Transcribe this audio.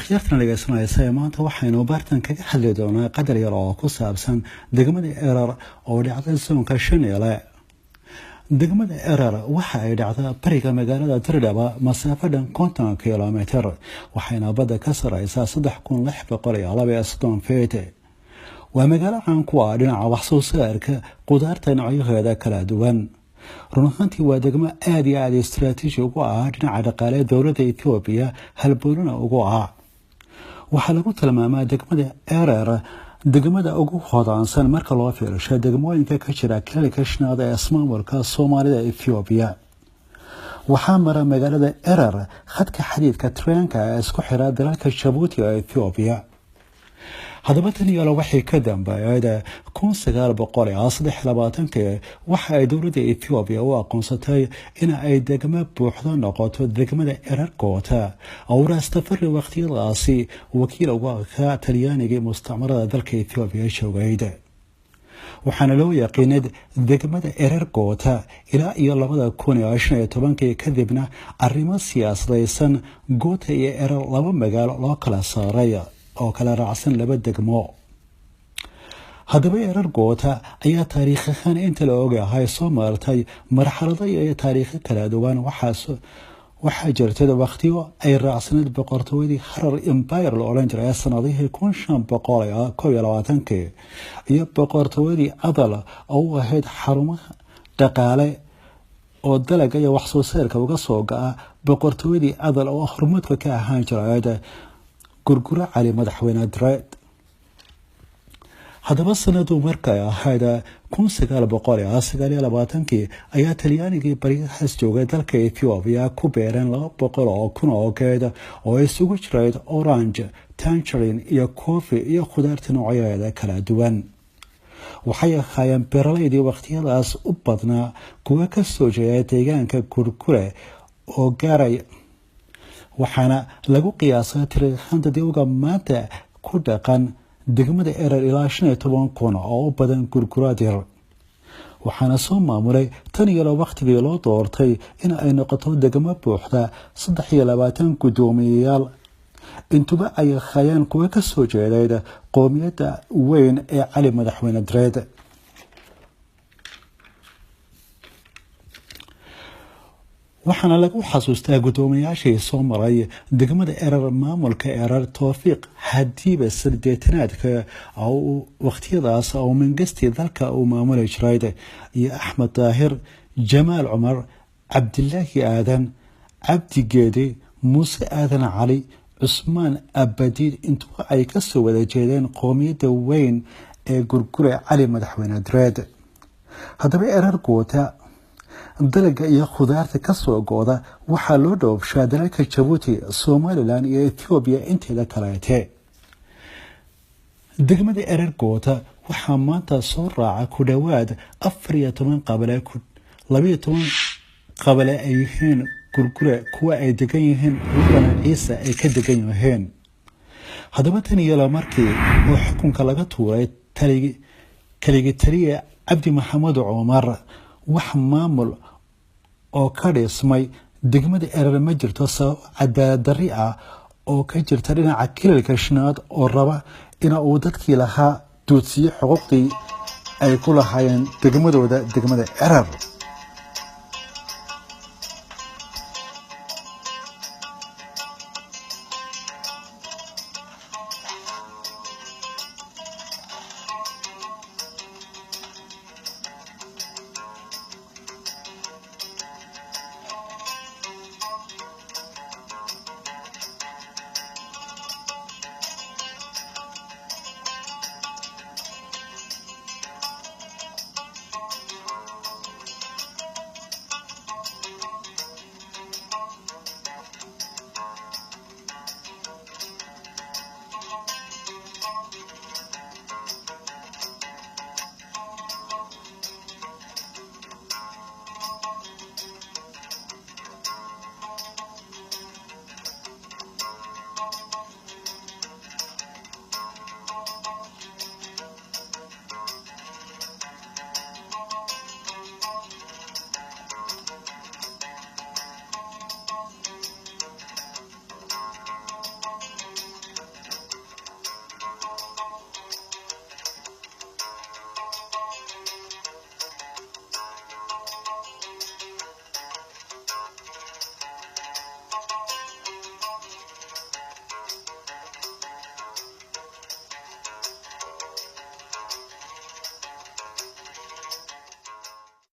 akhyaartan dhegeysanaysa maanta waxaynu bartan kaga hadli doonaa qadar yar oo ku saabsan degmada Erar oo dhacday soonka Shaneele. degmada Erar waxa ay dhacdaa bariga magaalada Tirdaba masaafo dhan 50 kiiloomitir waxayna badda ka sareysaa 3662 feet. waa magaalo caan ku ah dhinaca wax soo saarka qudaarta noocyadeeda kala duwan. run ahaantii waa degmo aad iyo aad istiraatiiji ugu ah dhinaca dhaqaale dowladda Itoobiya halbowlana ugu ah. waxaa lagu tilmaamaa degmada Erar degmada ugu hodansan marka loo fiirsho degmooyinka ka jira kilalka shanaad ee ismaamulka Soomaalida ee Itoobiya. waxaa mara magaalada Erar khadka xadiidka treenka ee isku xira dalalka Djibouti ee Itoobiya. haddaba tan iyo waxay ka dambeeyay 1923 waxa ay dowladda Itoobiya u aqoonsatay in ay degmo buuxda noqoto degmada Erar Goota oo raastafari waqtiyadaasi wakiil uga ahaa Talyaaniga mustacmarada dalka Itoobiya joogay. waxaana loo yaqiinay degmada Erar Goota ilaa iyo 2015 kadibna arrimo siyaasadaysan Goota iyo Erar laba magaalo loo kala saaray oo kala raacsan laba degmo. haddaba Erar Goota ayaa taariikh ahaan inta la ogahay soo martay marxalado iyo taariikh kala duwan. waxaa jirtay waqtiyo ay raacsaneed boqortooyadii Harar Empire la oran jiray sanadihii 1521 iyo boqortooyadii Adal oo ahayd xarumaha dhaqaale oo dalagga iyo wax soo saarka uga soo go'a boqortooyadii Adal oo hormuudka ka ahaan jiray gurgura cali madaxweyne Dreed. haddaba sanadu markay ahayd 1929 ayaa Talyaanigii barigahaas joogay dalka Itoobiya ku beereen 200 oo kun oo geed oo isugu jiray orange, tangerine iyo coffee iyo khudaarta noocyadeeda kala duwan. waxay ahaayeen beeralaydii waqtiyadaas u badnaa kuwa ka soo jeeda deegaanka gurgure oo gaaray waxaana lagu qiyaasay tirada dawga maanta ku dhaqan degmada Erar ilaa 15 kun oo u badan gurguradir. waxaana soo maamulay tan iyo waqtigii loo doortay in ay noqoto degmo buuxda 23 gudoomiyayaal intuba ay khayaan kuwa ka soo jeeday qoomiyadda weyn ee cali madaxweyne Dreed. waxaana lagu xasuustaa gudoomiyaashii soo maray degmada Erar maamulka Erar Tawfiiq Hadiba Sirdeetanaadka oo waqtiyadaas oo mangasti dalka uu maamulay jiray iyo Axmed Daahir, Jamaal Umar, Cabdillaahi Aadan, Cabdi Geedi, Muuse Aadan Cali, Cusmaan Abadiid intuba ay ka soo wada jeedeen qoomiyadda weyn ee gurgure cali madaxweyne Dreed. haddaba Erar Goota dalagga iyo khudaarta ka soo gooda waxaa loo dhoofshaa dalalka Djibouti, Somaliland iyo Itoobiya inteeda kaleete. degmada Erar Goota waxaa maanta soo raaca ku dhowaad 14 qabale 12 qabale ay yihiin gurgure kuwa ay degan yihiin wadana Ciise ay ka degan yihiin. haddaba tan iyo markii oo xukunka laga tuuray kaligi taliye Cabdi Maxamed Cumar wax maamul oo ka dhismay degmada Erar ma jirto sabab cadaalad darri ah oo ka jirta dhinaca kilalka shanaad oo raba in uu dadkii lahaa duudsiyo xuquuqdii ay ku lahaayeen degmadooda degmada Erar.